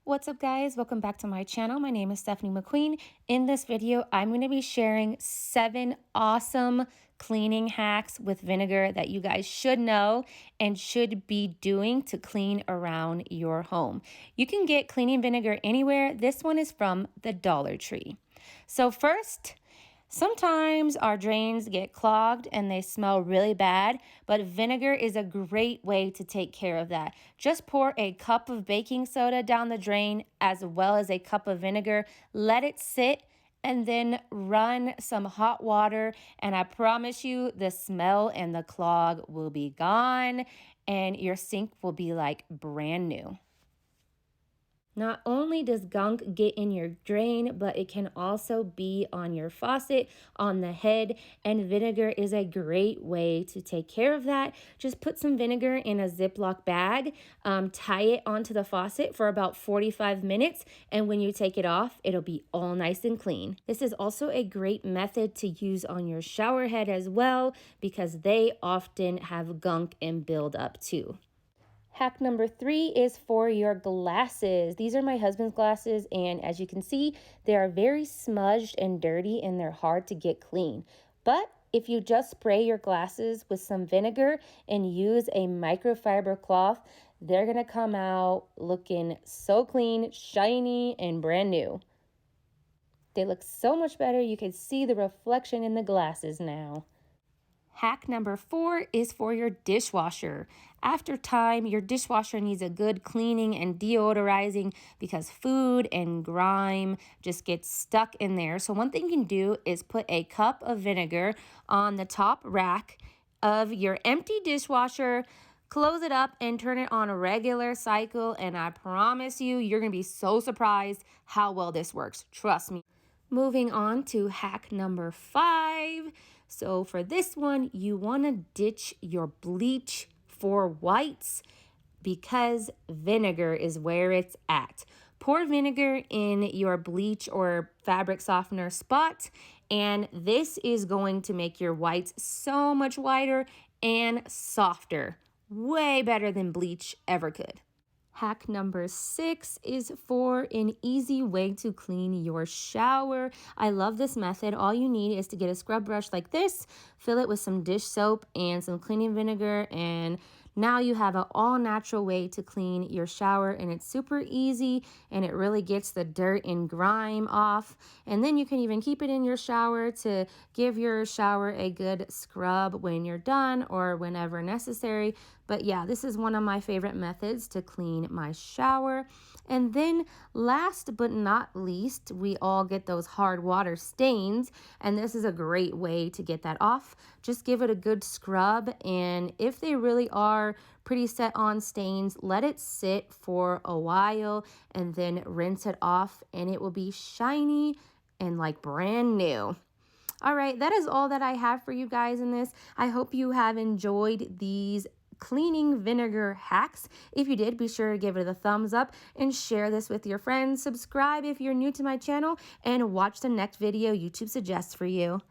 What's up, guys? Welcome back to my channel. My name is Stephanie McQueen. In this video, I'm going to be sharing 7 awesome cleaning hacks with vinegar that you guys should know and should be doing to clean around your home. You can get cleaning vinegar anywhere. This one is from the Dollar Tree. So first, sometimes our drains get clogged and they smell really bad, but vinegar is a great way to take care of that. Just pour a cup of baking soda down the drain as well as a cup of vinegar. Let it sit and then run some hot water, and I promise you the smell and the clog will be gone and your sink will be like brand new. Not only does gunk get in your drain, but it can also be on your faucet, on the head, and vinegar is a great way to take care of that. Just put some vinegar in a Ziploc bag, tie it onto the faucet for about 45 minutes, and when you take it off, it'll be all nice and clean. This is also a great method to use on your shower head as well, because they often have gunk and buildup too. Hack number 3 is for your glasses. These are my husband's glasses, and as you can see, they are very smudged and dirty and they're hard to get clean. But if you just spray your glasses with some vinegar and use a microfiber cloth, they're gonna come out looking so clean, shiny, and brand new. They look so much better. You can see the reflection in the glasses now. Hack number 4 is for your dishwasher. After time, your dishwasher needs a good cleaning and deodorizing because food and grime just gets stuck in there. So one thing you can do is put a cup of vinegar on the top rack of your empty dishwasher, close it up and turn it on a regular cycle, and I promise you, you're going to be so surprised how well this works. Trust me. Moving on to hack number 5. So for this one, you want to ditch your bleach for whites because vinegar is where it's at. Pour vinegar in your bleach or fabric softener spot, and this is going to make your whites so much whiter and softer. Way better than bleach ever could. Hack number 6 is for an easy way to clean your shower. I love this method. All you need is to get a scrub brush like this, fill it with some dish soap and some cleaning vinegar, and now you have an all-natural way to clean your shower, and it's super easy and it really gets the dirt and grime off. And then you can even keep it in your shower to give your shower a good scrub when you're done or whenever necessary. But yeah, this is one of my favorite methods to clean my shower. And then last but not least, we all get those hard water stains, and this is a great way to get that off. Just give it a good scrub, and if they really are pretty set on stains, let it sit for a while and then rinse it off, and it will be shiny and like brand new. All right, that is all that I have for you guys in this. I hope you have enjoyed these cleaning vinegar hacks. If you did, be sure to give it a thumbs up and share this with your friends. Subscribe if you're new to my channel, and watch the next video YouTube suggests for you.